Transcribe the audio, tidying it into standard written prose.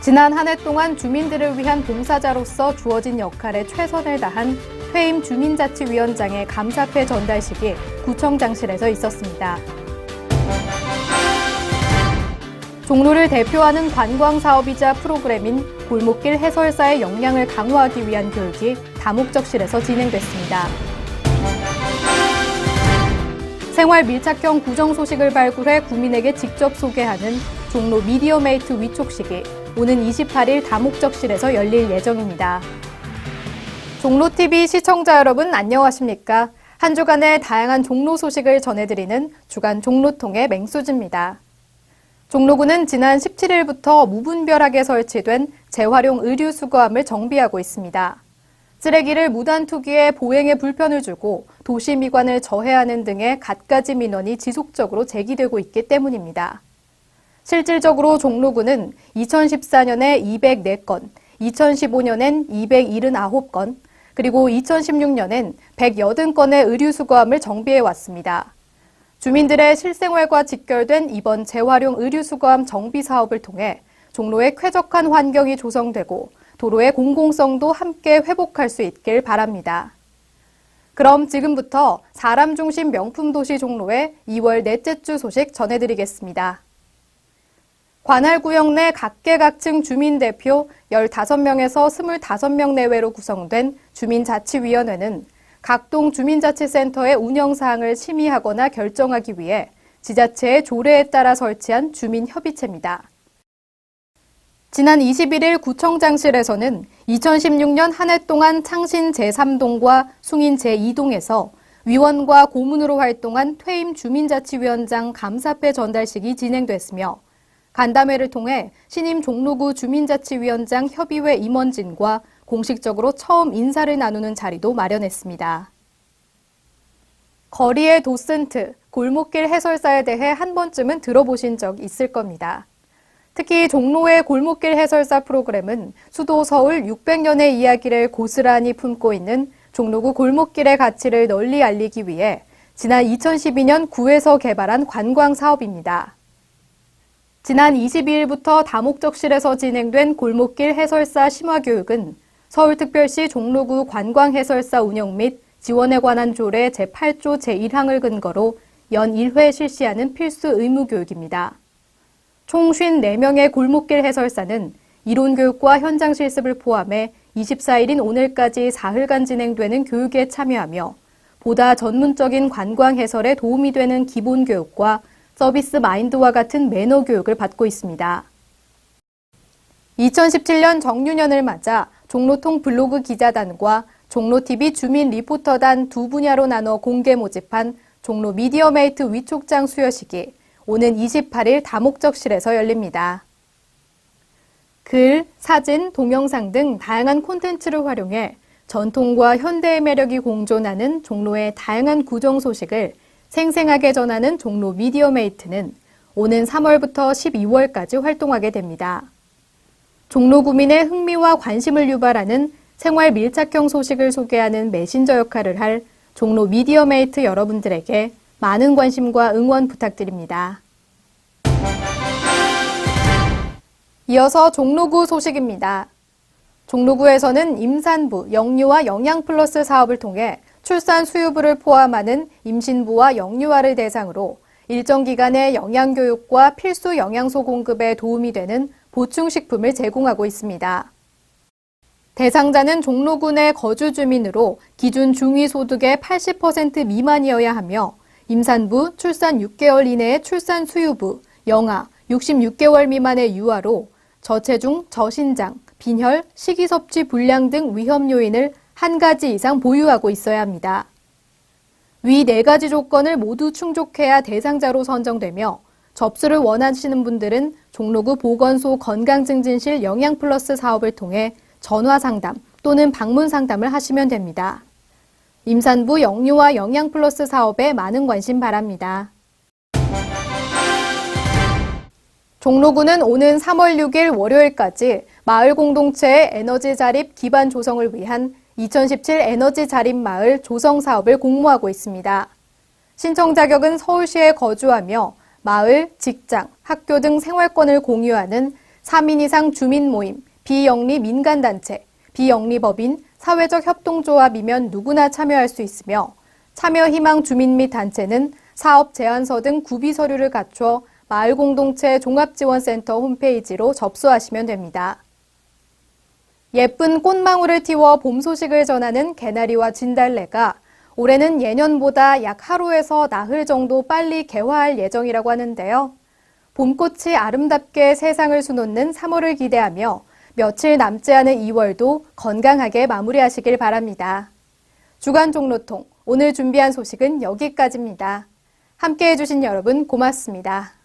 지난 한 해 동안 주민들을 위한 봉사자로서 주어진 역할에 최선을 다한 퇴임 주민자치위원장의 감사패 전달식이 구청장실에서 있었습니다. 종로를 대표하는 관광사업이자 프로그램인 골목길 해설사의 역량을 강화하기 위한 교육이 다목적실에서 진행됐습니다. 생활 밀착형 구정 소식을 발굴해 구민에게 직접 소개하는 종로 미디어메이트 위촉식이 오는 28일 다목적실에서 열릴 예정입니다. 종로TV 시청자 여러분 안녕하십니까? 한 주간의 다양한 종로 소식을 전해드리는 주간 종로통의 맹수지입니다. 종로구는 지난 17일부터 무분별하게 설치된 재활용 의류 수거함을 정비하고 있습니다. 쓰레기를 무단 투기해 보행에 불편을 주고 도시 미관을 저해하는 등의 갖가지 민원이 지속적으로 제기되고 있기 때문입니다. 실질적으로 종로구는 2014년에 204건, 2015년엔 279건, 그리고 2016년엔 180건의 의류 수거함을 정비해 왔습니다. 주민들의 실생활과 직결된 이번 재활용 의류 수거함 정비 사업을 통해 종로에 쾌적한 환경이 조성되고 도로의 공공성도 함께 회복할 수 있길 바랍니다. 그럼 지금부터 사람 중심 명품 도시 종로의 2월 넷째 주 소식 전해드리겠습니다. 관할구역 내 각계각층 주민대표 15명에서 25명 내외로 구성된 주민자치위원회는 각동 주민자치센터의 운영사항을 심의하거나 결정하기 위해 지자체의 조례에 따라 설치한 주민협의체입니다. 지난 21일 구청장실에서는 2016년 한 해 동안 창신 제3동과 숭인 제2동에서 위원과 고문으로 활동한 퇴임 주민자치위원장 감사패 전달식이 진행됐으며 간담회를 통해 신임 종로구 주민자치위원장 협의회 임원진과 공식적으로 처음 인사를 나누는 자리도 마련했습니다. 거리의 도슨트, 골목길 해설사에 대해 한 번쯤은 들어보신 적 있을 겁니다. 특히 종로의 골목길 해설사 프로그램은 수도 서울 600년의 이야기를 고스란히 품고 있는 종로구 골목길의 가치를 널리 알리기 위해 지난 2012년 구에서 개발한 관광 사업입니다. 지난 22일부터 다목적실에서 진행된 골목길 해설사 심화교육은 서울특별시 종로구 관광해설사 운영 및 지원에 관한 조례 제8조 제1항을 근거로 연 1회 실시하는 필수 의무교육입니다. 총 54명의 골목길 해설사는 이론교육과 현장 실습을 포함해 24일인 오늘까지 사흘간 진행되는 교육에 참여하며 보다 전문적인 관광 해설에 도움이 되는 기본교육과 서비스 마인드와 같은 매너 교육을 받고 있습니다. 2017년 정유년을 맞아 종로통 블로그 기자단과 종로TV 주민 리포터단 두 분야로 나눠 공개 모집한 종로 미디어메이트 위촉장 수여식이 오는 28일 다목적실에서 열립니다. 글, 사진, 동영상 등 다양한 콘텐츠를 활용해 전통과 현대의 매력이 공존하는 종로의 다양한 구정 소식을 생생하게 전하는 종로 미디어메이트는 오는 3월부터 12월까지 활동하게 됩니다. 종로 구민의 흥미와 관심을 유발하는 생활 밀착형 소식을 소개하는 메신저 역할을 할 종로 미디어메이트 여러분들에게 많은 관심과 응원 부탁드립니다. 이어서 종로구 소식입니다. 종로구에서는 임산부, 영유아 영양플러스 사업을 통해 출산 수유부를 포함하는 임신부와 영유아를 대상으로 일정 기간의 영양교육과 필수 영양소 공급에 도움이 되는 보충식품을 제공하고 있습니다. 대상자는 종로구 내 거주 주민으로 기준 중위소득의 80% 미만이어야 하며 임산부, 출산 6개월 이내의 출산 수유부, 영아, 66개월 미만의 유아로 저체중, 저신장, 빈혈, 식이섭취 불량 등 위험 요인을 한 가지 이상 보유하고 있어야 합니다. 위 4가지 조건을 모두 충족해야 대상자로 선정되며 접수를 원하시는 분들은 종로구 보건소 건강증진실 영양플러스 사업을 통해 전화 상담 또는 방문 상담을 하시면 됩니다. 임산부 영유아 영양플러스 사업에 많은 관심 바랍니다. 종로구는 오는 3월 6일 월요일까지 마을 공동체의 에너지 자립 기반 조성을 위한 2017 에너지 자립 마을 조성 사업을 공모하고 있습니다. 신청 자격은 서울시에 거주하며 마을, 직장, 학교 등 생활권을 공유하는 3인 이상 주민 모임, 비영리 민간단체, 비영리법인, 사회적 협동조합이면 누구나 참여할 수 있으며 참여 희망 주민 및 단체는 사업 제안서 등 구비 서류를 갖춰 마을공동체 종합지원센터 홈페이지로 접수하시면 됩니다. 예쁜 꽃망울을 틔워 봄 소식을 전하는 개나리와 진달래가 올해는 예년보다 약 하루에서 나흘 정도 빨리 개화할 예정이라고 하는데요. 봄꽃이 아름답게 세상을 수놓는 3월을 기대하며 며칠 남지 않은 2월도 건강하게 마무리하시길 바랍니다. 주간 종로통, 오늘 준비한 소식은 여기까지입니다. 함께해 주신 여러분 고맙습니다.